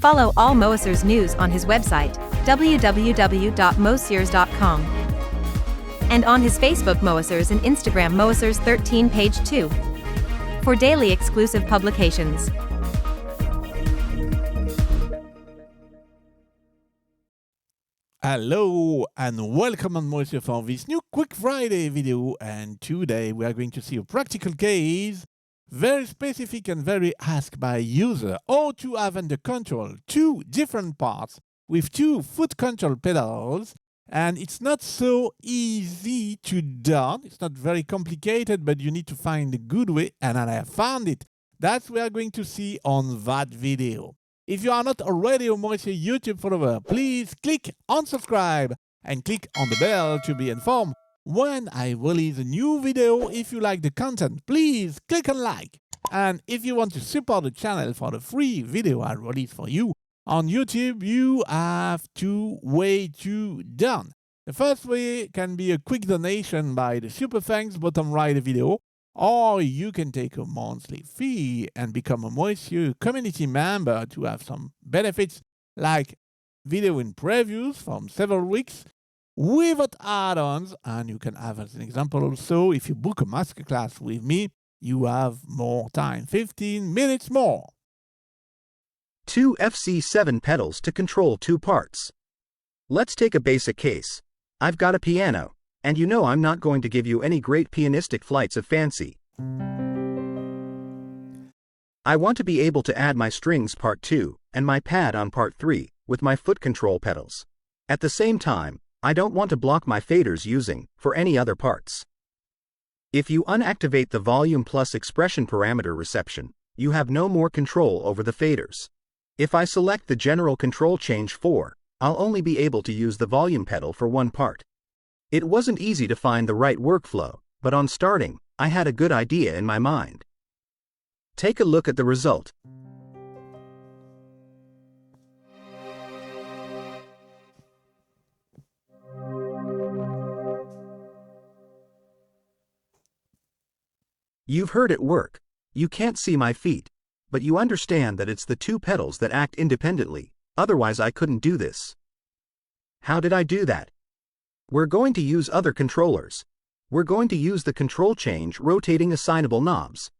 Follow all Moasers news on his website, www.moasers.com. And on his Facebook Moasers and Instagram Moasers13 page 2. For daily exclusive publications. Hello and welcome on Moaser for this new Quick Friday video, and today we are going to see a practical case, very specific and very asked by user, how to have under control two different parts with two foot control pedals, and it's not so easy to done, it's not very complicated, but you need to find a good way, and I have found it. That's what we are going to see on that video. If you are not already a Moaser YouTube follower, please click on subscribe and click on the bell to be informed when I release a new video. If you like the content, please click on like. And if you want to support the channel for the free video I release for you on YouTube, you have two ways to done. The first way can be a quick donation by the super thanks bottom right of the video, or you can take a monthly fee and become a Moaser community member to have some benefits like video in previews from several weeks without add-ons. And you can have, as an example also, if you book a masterclass with me, you have more time, 15 minutes more. Two FC7 pedals to control two parts. Let's take a basic case. I've got a piano, and you know I'm not going to give you any great pianistic flights of fancy. I want to be able to add my strings part 2 and my pad on part 3 with my foot control pedals. At the same time, I don't want to block my faders using for any other parts. If you unactivate the volume plus expression parameter reception, you have no more control over the faders. If I select the general control change 4, I'll only be able to use the volume pedal for one part. It wasn't easy to find the right workflow, but on starting, I had a good idea in my mind. Take a look at the result. You've heard it work. You can't see my feet, but you understand that it's the two pedals that act independently, otherwise I couldn't do this. How did I do that? We're going to use other controllers. We're going to use the control change rotating assignable knobs.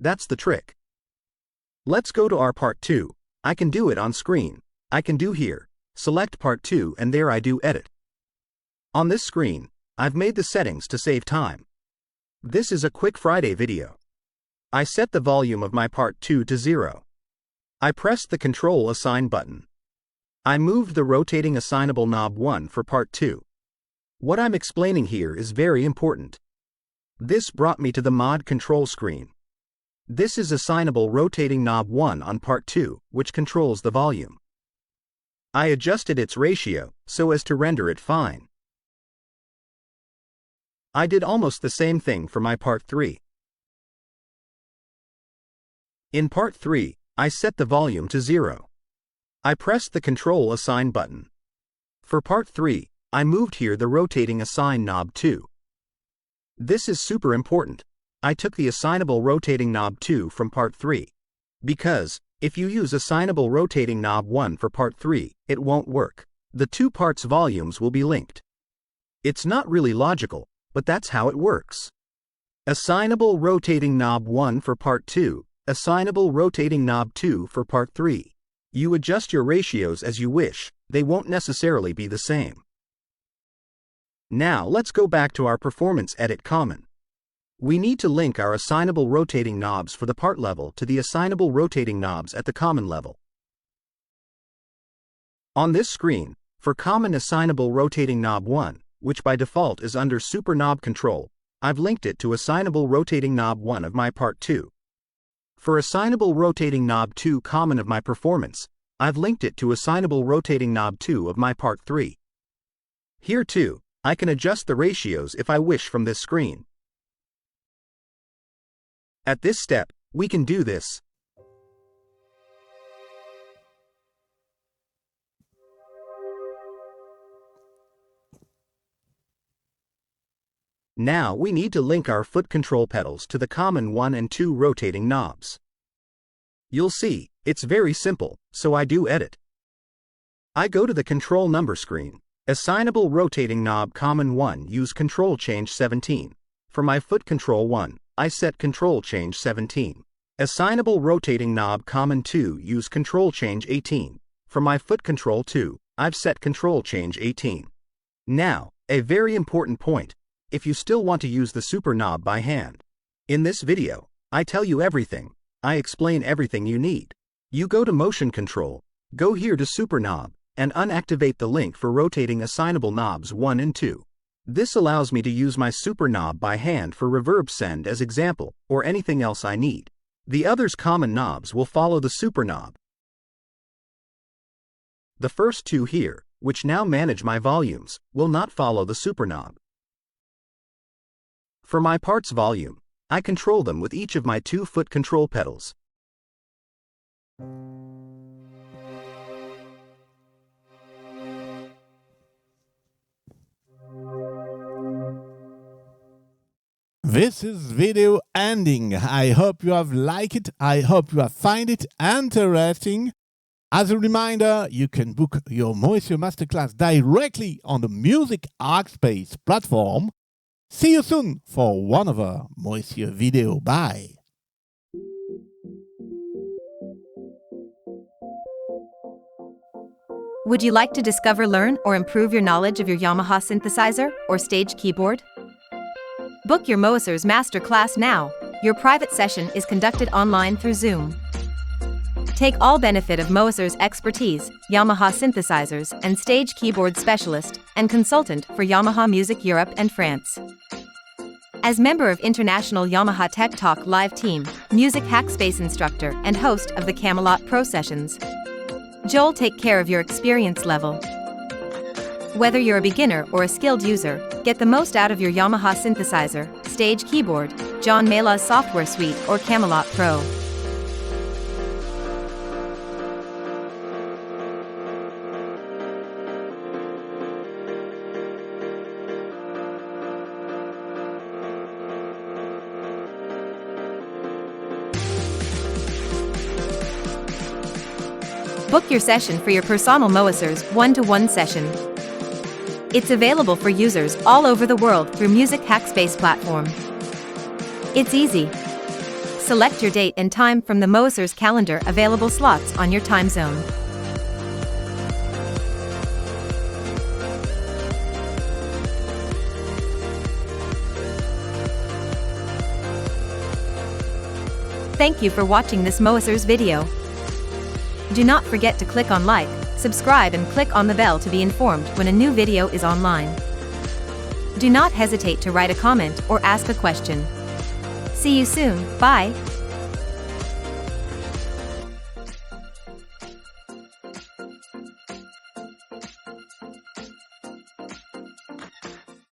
That's the trick. Let's go to our part 2. I can do it on screen. I can do here, select part 2, and there I do edit. On this screen, I've made the settings to save time. This is a Quick Friday video. I set the volume of my part 2 to 0. I pressed the control assign button. I moved the rotating assignable knob 1 for part 2. What I'm explaining here is very important. This brought me to the mod control screen. This is assignable rotating knob 1 on part 2, which controls the volume. I adjusted its ratio so as to render it fine. I did almost the same thing for my part 3. In part 3, I set the volume to 0. I pressed the control assign button. For part 3, I moved here the rotating assign knob 2. This is super important. I took the assignable rotating knob 2 from part 3. Because, if you use assignable rotating knob 1 for part 3, it won't work. The two parts' volumes will be linked. It's not really logical, but that's how it works. Assignable rotating knob 1 for part 2, assignable rotating knob 2 for part 3. You adjust your ratios as you wish, they won't necessarily be the same. Now let's go back to our Performance Edit Common. We need to link our assignable rotating knobs for the part level to the assignable rotating knobs at the common level. On this screen, for common assignable rotating knob 1, which by default is under Super Knob Control, I've linked it to assignable rotating knob 1 of my part 2. For assignable rotating knob 2 common of my performance, I've linked it to assignable rotating knob 2 of my part 3. Here too, I can adjust the ratios if I wish from this screen. At this step, we can do this. Now we need to link our foot control pedals to the common 1 and 2 rotating knobs. You'll see, it's very simple, so I do edit. I go to the control number screen. Assignable rotating knob common 1 use control change 17. For my foot control 1, I set control change 17. Assignable rotating knob common 2 use control change 18. For my foot control 2, I've set control change 18. Now, a very important point, if you still want to use the super knob by hand. In this video, I tell you everything, I explain everything you need. You go to motion control, go here to super knob, and unactivate the link for rotating assignable knobs 1 and 2. This allows me to use my super knob by hand for reverb send as example, or anything else I need. The others common knobs will follow the super knob. The first two here, which now manage my volumes, will not follow the super knob. For my parts volume, I control them with each of my 2 foot control pedals. This is video ending. I hope you have liked it. I hope you have find it interesting. As a reminder, you can book your Moisure Masterclass directly on the Music Arcspace platform. See you soon for one other Moisure video. Bye. Would you like to discover, learn, or improve your knowledge of your Yamaha synthesizer or stage keyboard? Book your Moisures Masterclass now. Your private session is conducted online through Zoom. Take all benefit of Moisures' expertise, Yamaha synthesizers and stage keyboard specialist and consultant for Yamaha Music Europe and France. As member of International Yamaha Tech Talk live team, Music Hackspace instructor and host of the Camelot Pro Sessions, Joel take care of your experience level. Whether you're a beginner or a skilled user, get the most out of your Yamaha synthesizer, stage keyboard, John Mayla's software suite or Camelot Pro. Book your session for your personal Moisures 1-to-1 session. It's available for users all over the world through Music Hackspace platform. It's easy. Select your date and time from the Moisures calendar available slots on your time zone. Thank you for watching this Moisures video. Do not forget to click on like, subscribe and click on the bell to be informed when a new video is online. Do not hesitate to write a comment or ask a question. See you soon, bye!